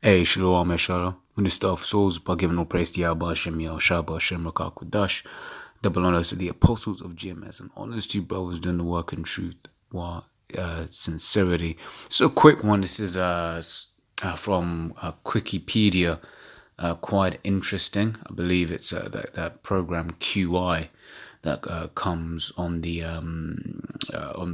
Hey, Shalom, Shalom. When the stuff souls by giving no praise to Yahweh Hashem, Yahshua Hashem, Rakakudash, double honors to the apostles of GMS, and honors to you brothers doing the work in truth, sincerity. So, quick one. This is from Wikipedia. Quite interesting. I believe it's that program QI that comes on the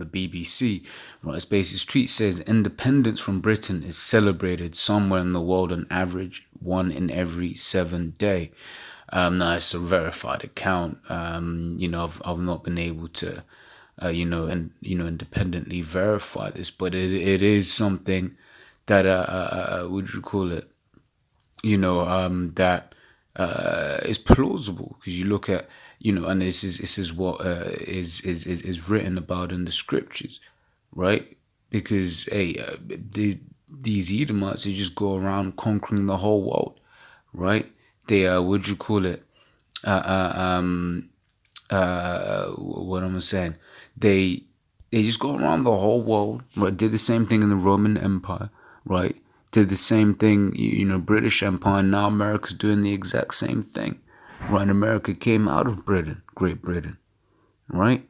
BBC. Right, its basic tweet says independence from Britain is celebrated somewhere in the world on average 1 in every 7 days. Now it's a verified account. I've not been able to independently verify this, but it is something that would you call it? That is plausible, because you look at, and this is what is written about in the scriptures, right? Because these Edomites, they just go around conquering the whole world, right? They what am I saying? They just go around the whole world, right? Did the same thing in the Roman Empire, right? Did the same thing, British Empire. Now America's doing the exact same thing, right? America came out of Great Britain, right?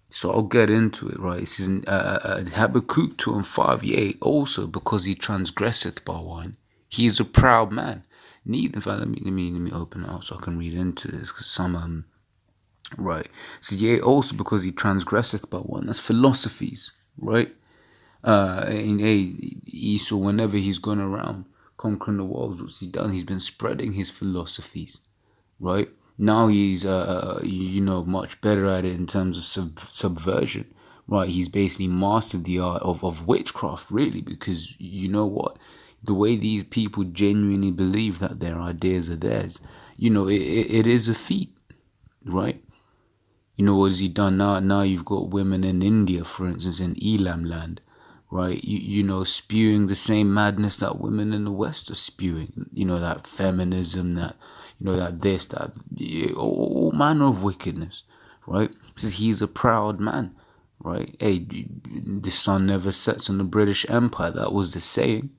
So I'll get into it, right? It says Habakkuk 2:5, yea, also because he transgresseth by wine, he is a proud man. In fact, let me open it up so I can read into this, because some right. So yea, also because he transgresseth by wine. That's philosophies, right? Esau, whenever he's gone around conquering the world, what's he done? He's been spreading his philosophies, right? Now he's much better at it in terms of subversion, right? He's basically mastered the art of witchcraft, really, because you know what, the way these people genuinely believe that their ideas are theirs, it is a feat, right? What has he done now? Now you've got women in India, for instance, in Elam land, right? Spewing the same madness that women in the West are spewing. That feminism, that, all manner of wickedness, right? It says he's a proud man, right? Hey, the sun never sets on the British Empire. That was the saying,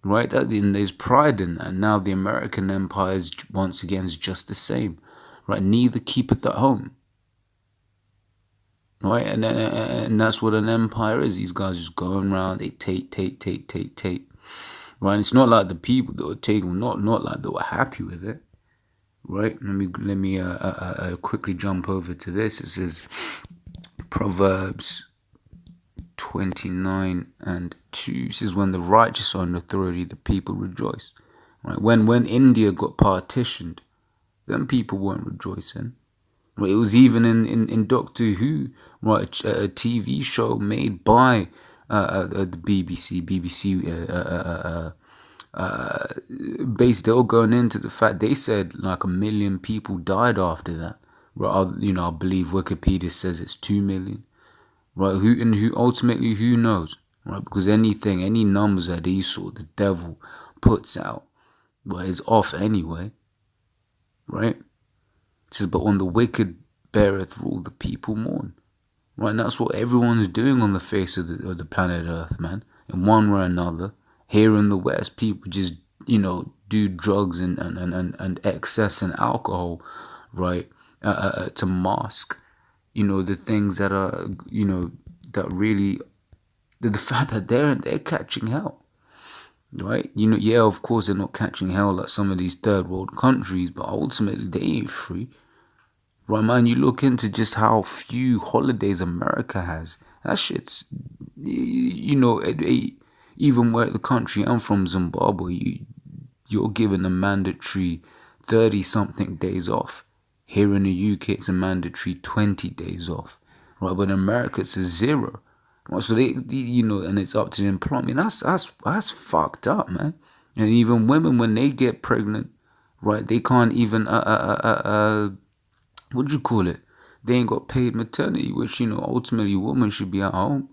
right? There's pride in that. Now the American Empire is once again is just the same, right? Neither keepeth at home. Right, and that's what an empire is. These guys just going around, they take. Right, and it's not like the people that were taking, not like they were happy with it. Right, let me quickly jump over to this. It says Proverbs 29:2. It says, when the righteous are in authority, the people rejoice. Right, when India got partitioned, then people weren't rejoicing. It was even in Doctor Who, right? A TV show made by the BBC. Based, they were going into the fact, they said like 1 million people died after that. Right? I believe Wikipedia says it's 2 million. Right? Who ultimately, who knows? Right? Because any numbers that Esau, the devil, puts out, is off anyway. Right? It says, but when the wicked beareth rule, the people mourn. Right, and that's what everyone's doing on the face of the planet Earth, man. In one way or another. Here in the West, people just, do drugs and excess and alcohol, right, to mask, the things that are, that really, the fact that they're catching hell. Right, of course they're not catching hell like some of these third world countries, but ultimately they ain't free. Right, man, you look into just how few holidays America has. That shit's, even where the country I'm from, Zimbabwe, you're given a mandatory 30-something days off. Here in the UK, it's a mandatory 20 days off. Right, but in America, it's a 0. So they and it's up to the employment. That's fucked up, man. And even women, when they get pregnant, right, they can't even what do you call it? They ain't got paid maternity, which ultimately a woman should be at home,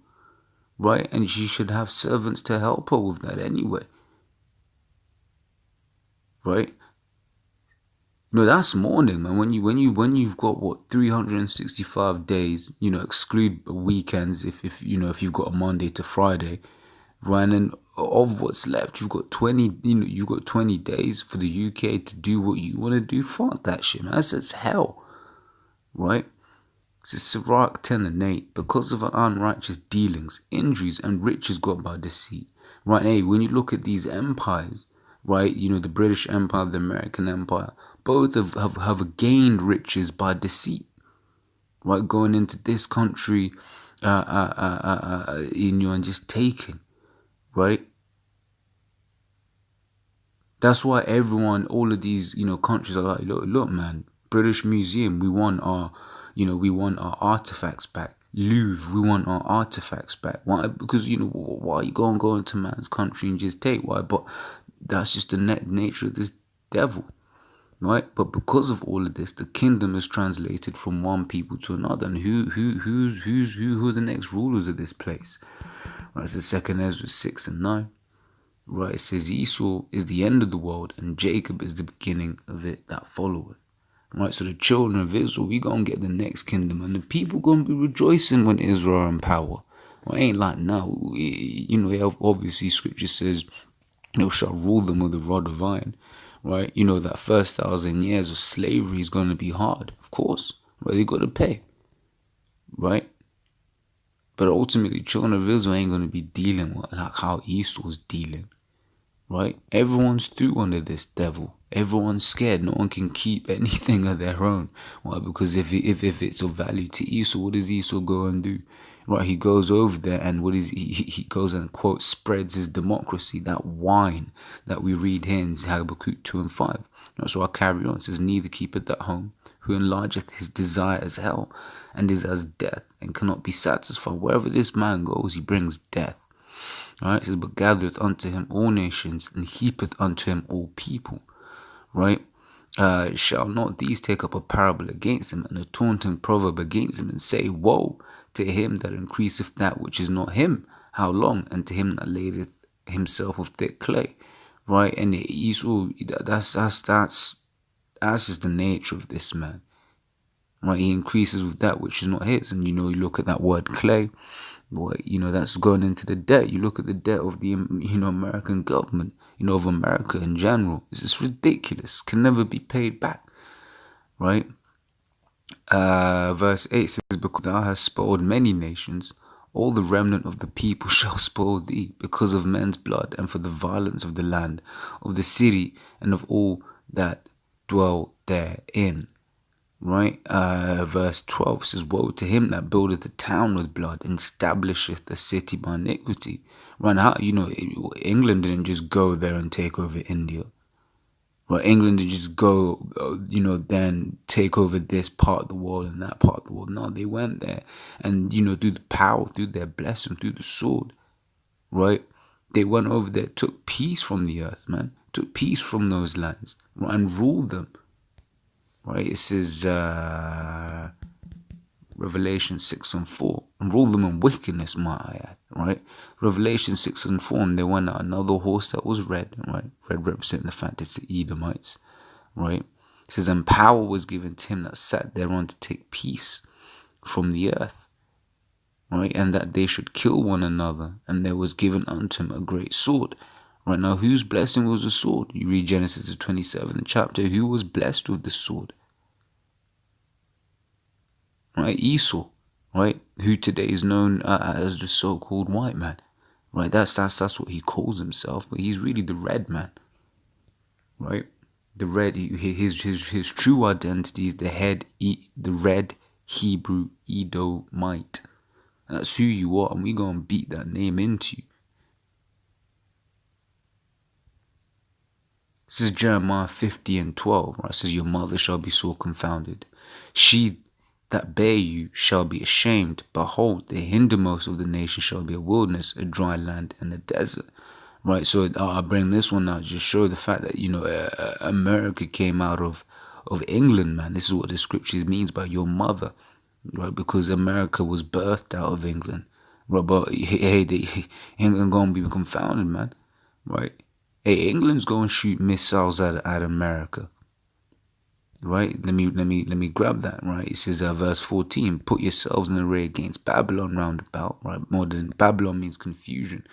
right? And she should have servants to help her with that anyway, right? That's mourning, man. When you've got 365 days, exclude weekends if you've got a Monday to Friday, right? And then of what's left, you've got 20, you've got 20 days for the UK to do what you want to do. Fuck that shit, man. That's hell, right? This is Sirach 10 and 8. Because of unrighteous dealings, injuries, and riches got by deceit. Right, hey, when you look at these empires, right, the British Empire, the American Empire, both have gained riches by deceit. Right, going into this country, and just taking, right? That's why all of these, countries are like, look, man, British Museum, we want our artifacts back. Louvre, we want our artifacts back. Why? Because, why are you go into man's country and just take? Why? But that's just the nature of this devil, right? But because of all of this, the kingdom is translated from one people to another. And who are the next rulers of this place? Right, it's the 2nd Ezra 6 and 9. Right, it says Esau is the end of the world and Jacob is the beginning of it that followeth. Right, so the children of Israel, we gonna get the next kingdom, and the people gonna be rejoicing when Israel are in power. Well, it ain't like now. Obviously scripture says they shall rule them with a rod of iron. Right, that first 1,000 years of slavery is gonna be hard, of course. Right, they gotta pay. Right. But ultimately, children of Israel ain't going to be dealing with like how Esau's dealing, right? Everyone's through under this devil. Everyone's scared. No one can keep anything of their own. Why? Because if it's of value to Esau, what does Esau go and do? Right? He goes over there and what is he goes and quote spreads his democracy, that wine that we read here in Habakkuk 2 and 5. So I carry on. It says, neither keepeth at home, who enlargeth his desire as hell, and is as death, and cannot be satisfied. Wherever this man goes, he brings death. Alright, it says, but gathereth unto him all nations, and heapeth unto him all people. Right? Shall not these take up a parable against him, and a taunting proverb against him, and say, woe to him that increaseth that which is not him? How long? And to him that ladeth himself with thick clay. Right? And Esau, that's just the nature of this man. Right? He increases with that which is not his. And you look at that word clay, that's going into the debt. You look at the debt of the American government, of America in general. This is ridiculous. Can never be paid back. Right? Verse 8 says, because thou hast spoiled many nations, all the remnant of the people shall spoil thee, because of men's blood, and for the violence of the land, of the city, and of all that dwell therein. Right? Verse 12 says, woe to him that buildeth a town with blood, and establisheth a city by iniquity. Right? How, England didn't just go there and take over India. Right? England didn't just go, then take over this part of the world and that part of the world. No, they went there and, through the power, through their blessing, through the sword. Right? They went over there, took peace from the earth, man. Took peace from those lands, right? And ruled them. Right? It says, Revelation 6 and 4. And rule them in wickedness, might I add. Right? Revelation 6 and 4. And there went out another horse that was red. Right? Red representing the fact it's the Edomites. Right? It says, and power was given to him that sat thereon to take peace from the earth. Right? And that they should kill one another. And there was given unto him a great sword. Right? Now, whose blessing was the sword? You read Genesis the 27th chapter. Who was blessed with the sword? Right? Esau. Right? Who today is known as the so-called white man. Right? That's what he calls himself. But he's really the red man. Right? The red, his true identity is the red Hebrew Edomite. That's who you are, and we're going to beat that name into you. This is Jeremiah 50 and 12, right? It says, your mother shall be sore confounded. She that bare you shall be ashamed. Behold, the hindermost of the nation shall be a wilderness, a dry land, and a desert. Right, so I bring this one out to show the fact that, America came out of England, man. This is what the scriptures means by your mother, right? Because America was birthed out of England. Right, but hey, England gonna be confounded, man. Right? Hey, England's gonna shoot missiles at America. Right? Let me grab that, right? It says verse 14, put yourselves in array against Babylon round about, right? Modern Babylon means confusion.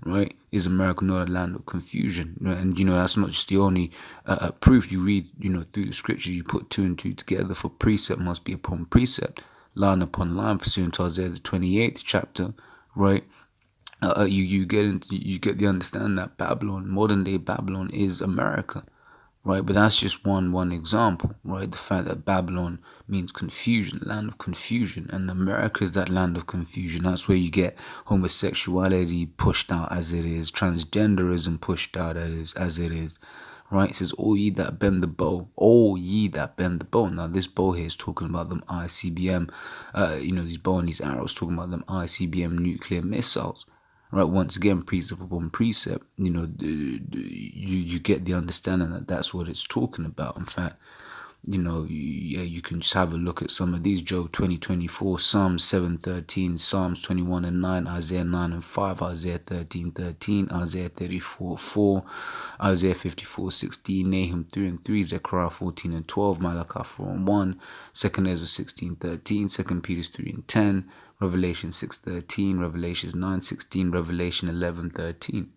right? Is America not a land of confusion? And, that's not just the only proof. You read, through the scriptures, you put two and two together, for precept must be upon precept, line upon line, pursuant to Isaiah the 28th chapter, right? You get the understanding that Babylon, modern day Babylon, is America, right? But that's just one example, right? The fact that Babylon means confusion, land of confusion, and America is that land of confusion. That's where you get homosexuality pushed out as it is, transgenderism pushed out as it is, right? It says, "All ye that bend the bow, all ye that bend the bow." Now, this bow here is talking about them ICBM, these bow and these arrows, talking about them ICBM nuclear missiles. Right, once again, precept upon precept, you get the understanding that that's what it's talking about. In fact, you can just have a look at some of these: Job 20:24, Psalms 7:13, Psalms 21:9, Isaiah 9:5, Isaiah 13:13, Isaiah 34:4, Isaiah 54:16, Nahum 3:3, Zechariah 14:12, Malachi 4:1, 2 Ezra 16:13, 2 Peter 3:10, Revelation 6:13, Revelation 9:16, Revelation 11:13,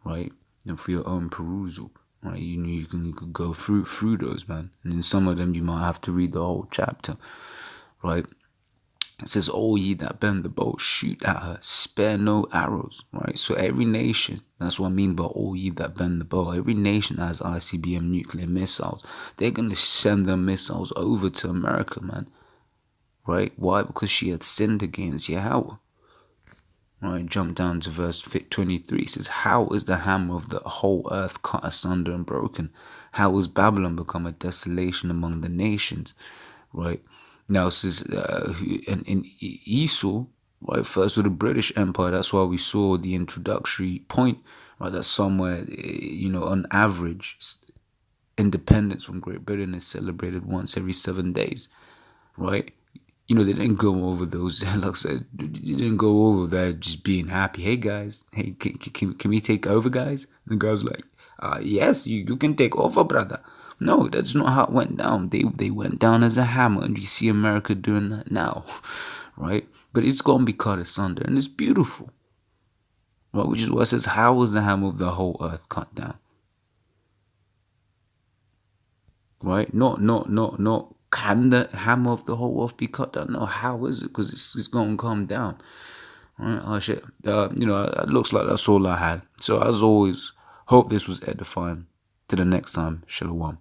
right? And for your own perusal, right? You can go through those, man. And in some of them, you might have to read the whole chapter, right? It says, "All ye that bend the bow, shoot at her, spare no arrows," right? So every nation, that's what I mean by all ye that bend the bow. Every nation has ICBM nuclear missiles. They're going to send their missiles over to America, man. Right? Why? Because she had sinned against Yahweh. Right? Jump down to verse 23. It says, "How is the hammer of the whole earth cut asunder and broken? How is Babylon become a desolation among the nations?" Right? Now it says, in Esau, right, first with the British Empire, that's why we saw the introductory point, right, that somewhere, on average, independence from Great Britain is celebrated once every 7 days, right? They didn't go over those, like I said, they didn't go over that just being happy. "Hey guys, hey, can we take over, guys?" And the guys like, "Yes, you can take over, brother." No, that's not how it went down. They went down as a hammer, and you see America doing that now, right? But it's gonna be cut asunder, and it's beautiful, right? Which is what it says, "How was the hammer of the whole earth cut down?" Right? Not. Can the hammer of the whole earth be cut down? No, how is it? Because it's going to come down. Right? Oh, shit. It looks like that's all I had. So, as always, hope this was edifying. Till the next time, Shalom.